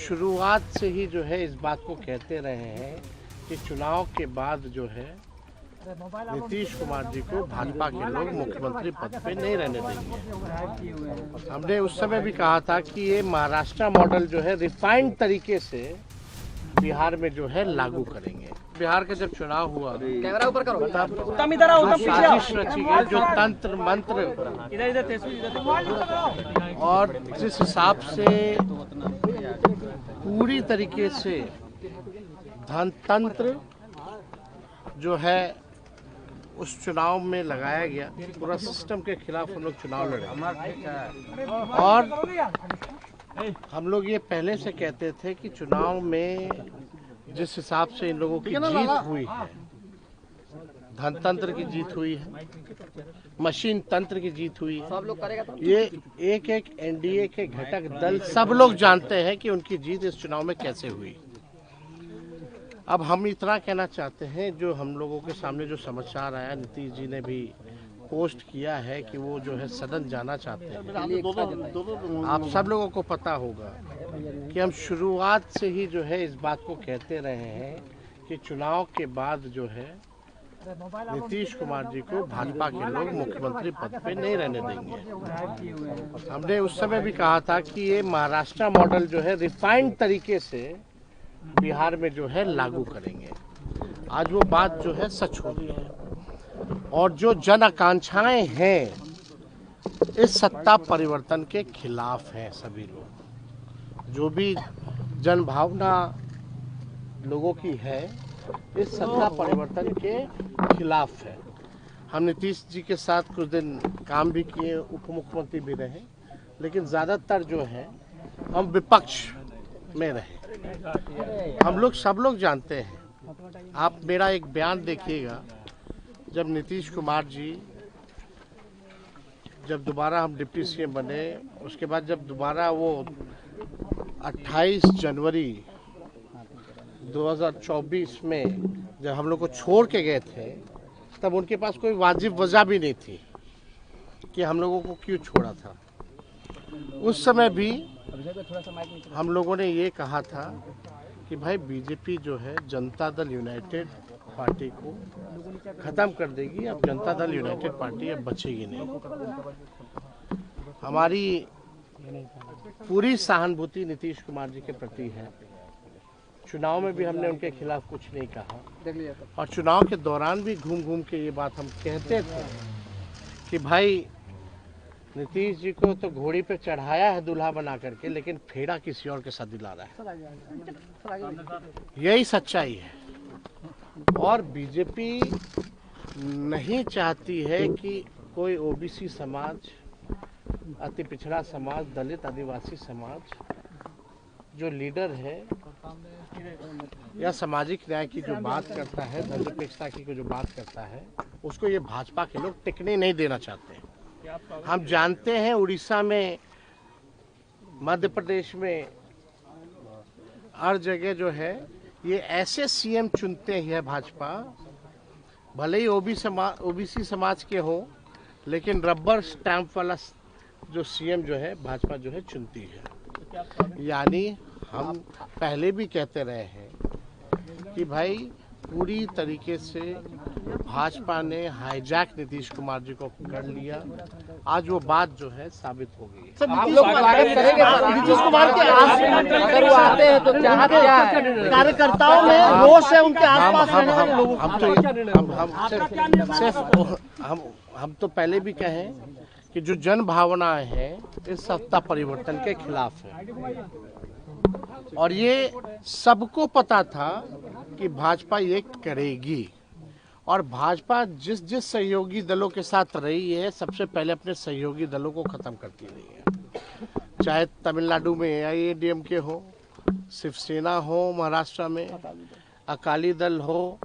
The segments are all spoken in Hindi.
शुरुआत से ही जो है इस बात को कहते रहे हैं कि चुनाव के बाद जो है नीतीश कुमार जी को भाजपा के लोग मुख्यमंत्री पद पे नहीं रहने देंगे। हमने उस समय भी कहा था कि ये महाराष्ट्र मॉडल जो है रिफाइंड तरीके से बिहार में जो है लागू करेंगे। बिहार का जब चुनाव हुआ तब साजिश रची गई, जो तंत्र मंत्र और जिस हिसाब से पूरी तरीके से धनतंत्र जो है उस चुनाव में लगाया गया, पूरा सिस्टम के खिलाफ हम लोग चुनाव लड़े। और हम लोग ये पहले से कहते थे कि चुनाव में जिस हिसाब से इन लोगों की जीत हुई है, धनतंत्र की जीत हुई है, मशीन तंत्र की जीत हुई है, ये एक एक एनडीए के घटक दल सब लोग जानते हैं कि उनकी जीत इस चुनाव में कैसे हुई। अब हम इतना कहना चाहते हैं, जो हम लोगों के सामने जो समाचार आया, नीतीश जी ने भी पोस्ट किया है कि वो जो है सदन जाना चाहते हैं। आप सब लोगों को पता होगा कि हम शुरुआत से ही जो है इस बात को कहते रहे हैं कि चुनाव के बाद जो है नीतीश कुमार जी को भाजपा के लोग मुख्यमंत्री पद पे नहीं रहने देंगे। हमने उस समय भी कहा था कि ये महाराष्ट्र मॉडल जो है रिफाइंड तरीके से बिहार में जो है लागू करेंगे। आज वो बात जो है सच हो रही है, और जो जन आकांक्षाएं हैं इस सत्ता परिवर्तन के खिलाफ हैं। सभी लोग, जो भी जन भावना लोगों की है, इस सत्ता परिवर्तन के खिलाफ है। हम नीतीश जी के साथ कुछ दिन काम भी किए, उप मुख्यमंत्री भी रहे, लेकिन ज़्यादातर जो है हम विपक्ष में रहे। हम लोग सब लोग जानते हैं। आप मेरा एक बयान देखिएगा, जब नीतीश कुमार जी जब दोबारा हम डिप्टी सीएम बने, उसके बाद जब दोबारा वो 28 जनवरी 2024 में जब हम लोग को छोड़ के गए थे, तब उनके पास कोई वाजिब वजह भी नहीं थी कि हम लोगों को क्यों छोड़ा था। उस समय भी हम लोगों ने ये कहा था कि भाई बीजेपी जो है जनता दल यूनाइटेड पार्टी को खत्म कर देगी, अब जनता दल यूनाइटेड पार्टी अब बचेगी नहीं। हमारी पूरी सहानुभूति नीतीश कुमार जी के प्रति है। चुनाव में भी हमने उनके खिलाफ कुछ नहीं कहा, और चुनाव के दौरान भी घूम घूम के ये बात हम कहते थे कि भाई नीतीश जी को तो घोड़ी पे चढ़ाया है दूल्हा बना करके, लेकिन फेरा किसी और के साथ दिला रहा है। यही सच्चाई है। और बीजेपी नहीं चाहती है कि कोई ओबीसी समाज, अति पिछड़ा समाज, दलित आदिवासी समाज जो लीडर है या सामाजिक न्याय की जो बात करता है, धर्मनिरपेक्षता की जो बात करता है, उसको ये भाजपा के लोग टिकने नहीं देना चाहते हैं। हम जानते हैं उड़ीसा में, मध्य प्रदेश में, हर जगह जो है ये ऐसे सीएम चुनते हैं भाजपा, भले ही ओबीसी समाज के हो, लेकिन रबर स्टैंप वाला जो सीएम जो है भाजपा जो है चुनती है। यानी हम पहले भी कहते रहे हैं कि भाई पूरी तरीके से भाजपा ने हाईजैक नीतीश कुमार जी को कर लिया। आज वो बात जो है साबित हो गई। आप लोग स्वागत करेंगे नीतीश कुमार के अगर वो आते हैं तो चाहत क्या है? कार्यकर्ताओं में रोष है उनके आसपास रहने वाले लोगों का। हम तो पहले भी कहें कि जो जन भावनाएं हैं इस सत्ता परिवर्तन के खिलाफ है, और ये सबको पता था कि भाजपा ये करेगी। और भाजपा जिस जिस सहयोगी दलों के साथ रही है, सबसे पहले अपने सहयोगी दलों को खत्म करती रही है। चाहे तमिलनाडु में AIADMK हो, शिवसेना हो, महाराष्ट्र में अकाली दल हो,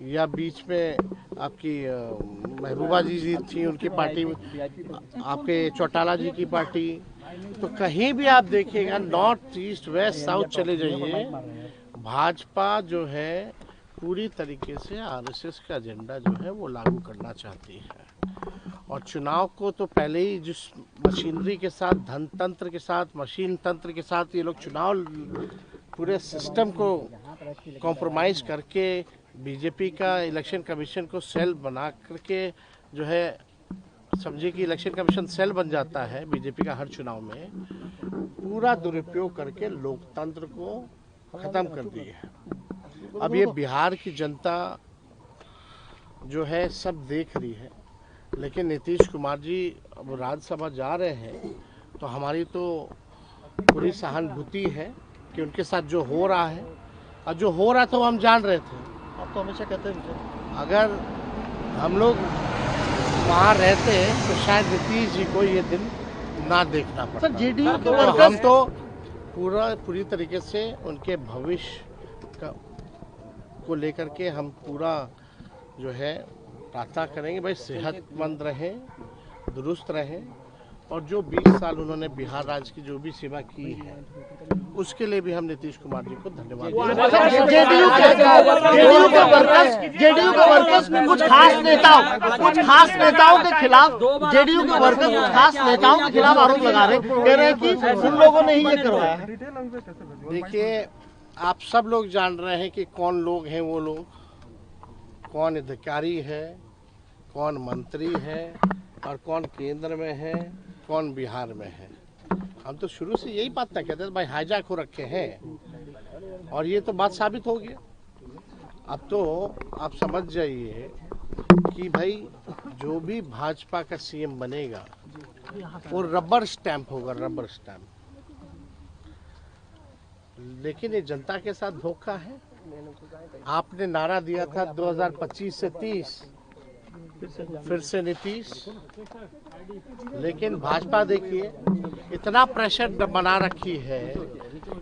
या बीच में आपकी महबूबा जी थी, उनकी पार्टी, आपके चौटाला जी की पार्टी, तो कहीं भी आप देखिएगा, नॉर्थ ईस्ट वेस्ट साउथ चले जाइए, भाजपा जो है पूरी तरीके से आरएसएस का एजेंडा जो है वो लागू करना चाहती है। और चुनाव को तो पहले ही जिस मशीनरी के साथ, धन तंत्र के साथ, मशीन तंत्र के साथ ये लोग चुनाव पूरे सिस्टम को कॉम्प्रोमाइज़ करके बीजेपी का इलेक्शन कमीशन को सेल बना करके जो है, समझिए कि इलेक्शन कमीशन सेल बन जाता है बीजेपी का हर चुनाव में, पूरा दुरुपयोग करके लोकतंत्र को ख़त्म कर दिए है। अब ये बिहार की जनता जो है सब देख रही है, लेकिन नीतीश कुमार जी अब राज्यसभा जा रहे हैं तो हमारी तो पूरी सहानुभूति है कि उनके साथ जो हो रहा है, और जो हो रहा था वो हम जान रहे थे। आप तो हमेशा कहते हैं अगर हम लोग वहाँ रहते तो शायद नीतीश जी को ये दिन ना देखना पड़ता। सर, जेडीयू के तो वर्कर्स हम तो पूरी तरीके से उनके भविष्य को लेकर के हम पूरा जो है प्रार्थना करेंगे, भाई सेहतमंद रहें, दुरुस्त रहें, और जो 20 साल उन्होंने बिहार राज्य की जो भी सेवा की है उसके लिए भी हम नीतीश कुमार जी को धन्यवाद देते हैं। जेडीयू के वर्कर्स कुछ खास नेताओं के खिलाफ, जेडीयू के वर्कर्स कुछ खास नेताओं के खिलाफ आरोप लगा रहे हैं, कह रहे हैं कि उन लोगों ने ही ये करवाया है। देखिए, आप सब लोग जान रहे हैं कि कौन लोग हैं वो लोग, कौन अधिकारी है, कौन मंत्री है, और कौन केंद्र में है, कौन बिहार में है। हम तो शुरू से यही बात तय कहते थे, भाई हाईजैक हो रखे हैं, और ये तो बात साबित हो गया। अब तो आप समझ जाइए कि भाई जो भी भाजपा का सीएम बनेगा वो रबर स्टैंप होगा, रबर स्टैंप। लेकिन ये जनता के साथ धोखा है। आपने नारा दिया था 2025 से 30, फिर से नीतीश, लेकिन भाजपा देखिए इतना प्रेशर बना रखी है,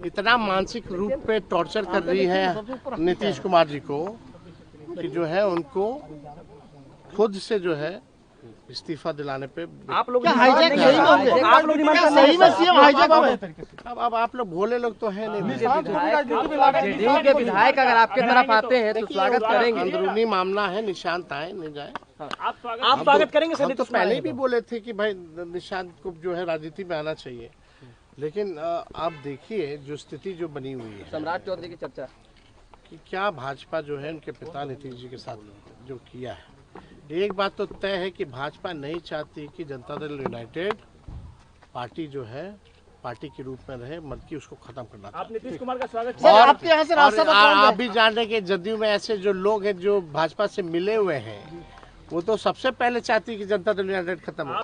इतना मानसिक रूप पे टॉर्चर कर रही है नीतीश कुमार जी को कि जो है उनको खुद से जो है इस्तीफा दिलाने पे आप लोग हाईजैक सही में होंगे, आप लोग सही में सीएम हाईजैक होंगे। अब आप लोग भोले लोग तो हैं नहीं। जेडीयू के विधायक अगर आपके तरफ आते हैं तो स्वागत करेंगे। अंदरूनी मामला है, निशांत आए नहीं जाए, आप स्वागत करेंगे। हम तो पहले भी बोले थे कि भाई निशांत को जो है राजनीति में आना चाहिए, लेकिन आप देखिए जो स्थिति जो बनी हुई है, सम्राट चौधरी की चर्चा कि क्या भाजपा जो है उनके पिता नीतीश जी के साथ जो किया है। एक बात तो तय है कि भाजपा नहीं चाहती कि जनता दल यूनाइटेड पार्टी जो है पार्टी के रूप में रहे, बल्कि उसको खत्म करना। आप नीतीश कुमार का स्वागत और आपके यहाँ से रास्ता आप भी जान रहे हैं कि जदयू में ऐसे जो लोग हैं जो भाजपा से मिले हुए हैं, वो तो सबसे पहले चाहती कि जनता दल यूनाइटेड खत्म हो।